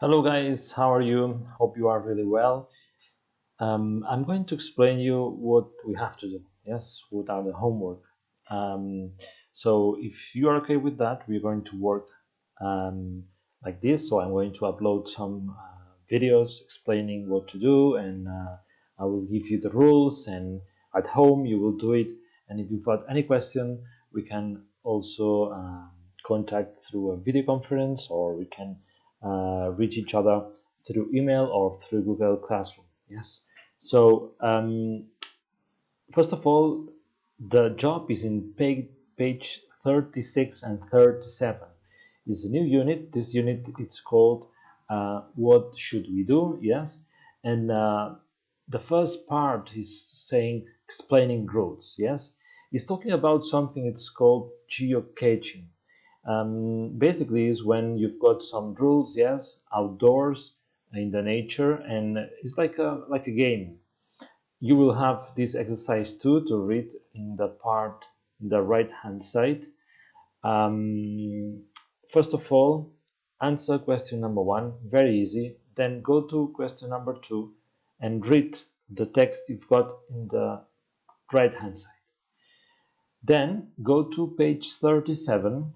Hello guys, how are you? Hope you are really well. I'm going to explain you what we have to do. Yes, what are the homework. So if you are okay with that, we're going to work like this. So I'm going to upload some videos explaining what to do, and I will give you the rules. And at home you will do it. And if you've got any question, we can also contact through a video conference, or we can reach each other through email or through Google Classroom. Yes. So first of all, the job is in page 36 and 37. It's a new unit. This unit it's called "What Should We Do?" Yes, and the first part is saying explaining rules. Yes, it's talking about something. It's called geocaching. Basically, is when you've got some rules. Yes, outdoors in the nature, and it's like a game. You will have this exercise too to read in the part in the right hand side. Um, First of all, answer question number one, very easy. Then go to question number two and read the text you've got in the right hand side. Then go to page 37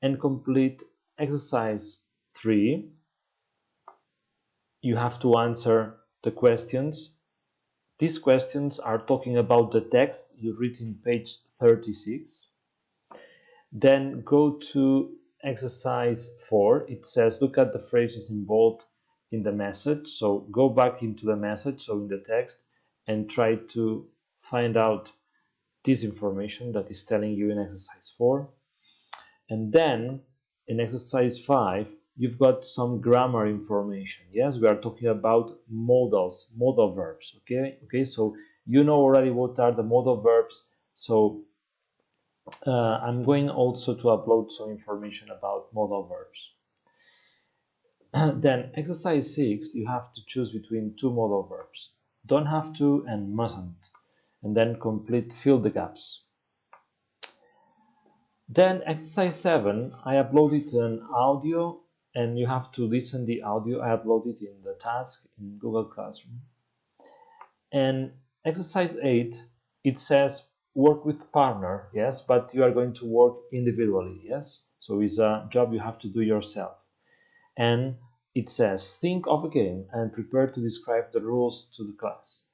and complete exercise 3. You have to answer the questions. These questions are talking about the text you read in page 36. Then go to exercise 4. It says look at the phrases involved in the message. So go back into the message, so in the text, and try to find out this information that is telling you in exercise 4. And then in exercise 5, you've got some grammar information. Yes, we are talking about modal verbs. Okay, so you know already what are the modal verbs. So I'm going also to upload some information about modal verbs. Then exercise 6, you have to choose between two modal verbs. Don't have to and mustn't. And then fill the gaps. Then exercise 7, I uploaded an audio and you have to listen the audio. I uploaded in the task in Google Classroom. And exercise 8, it says work with partner, yes, but you are going to work individually, yes. So it's a job you have to do yourself. And it says think of a game and prepare to describe the rules to the class.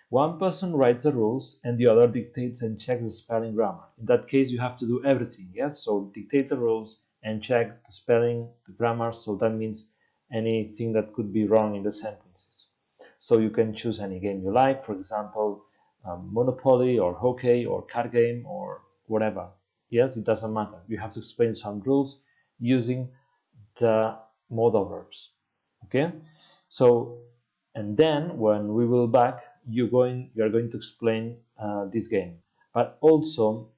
One person writes the rules and the other dictates and checks the spelling grammar. In that case, you have to do everything, yes? So dictate the rules and check the spelling, the grammar. So that means anything that could be wrong in the sentences. So you can choose any game you like, for example, Monopoly or hockey or card game or whatever. Yes, it doesn't matter. You have to explain some rules using the modal verbs. Okay, so and then when we will back, you are going to explain this game. But also,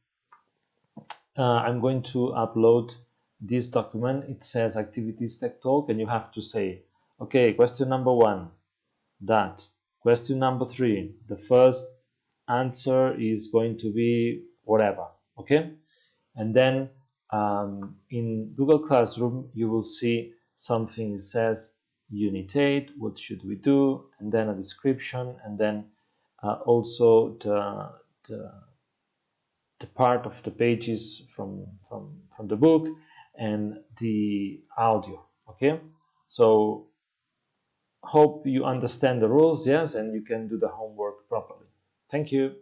I'm going to upload this document. It says activities tech talk, and you have to say, okay, question number 1, that. Question number 3, the first answer is going to be whatever. Okay, and then in Google Classroom, you will see something that says Unit 8, what should we do, and then a description, and then also the part of the pages from the book and the audio. Okay, so hope you understand the rules, yes, and you can do the homework properly. Thank you.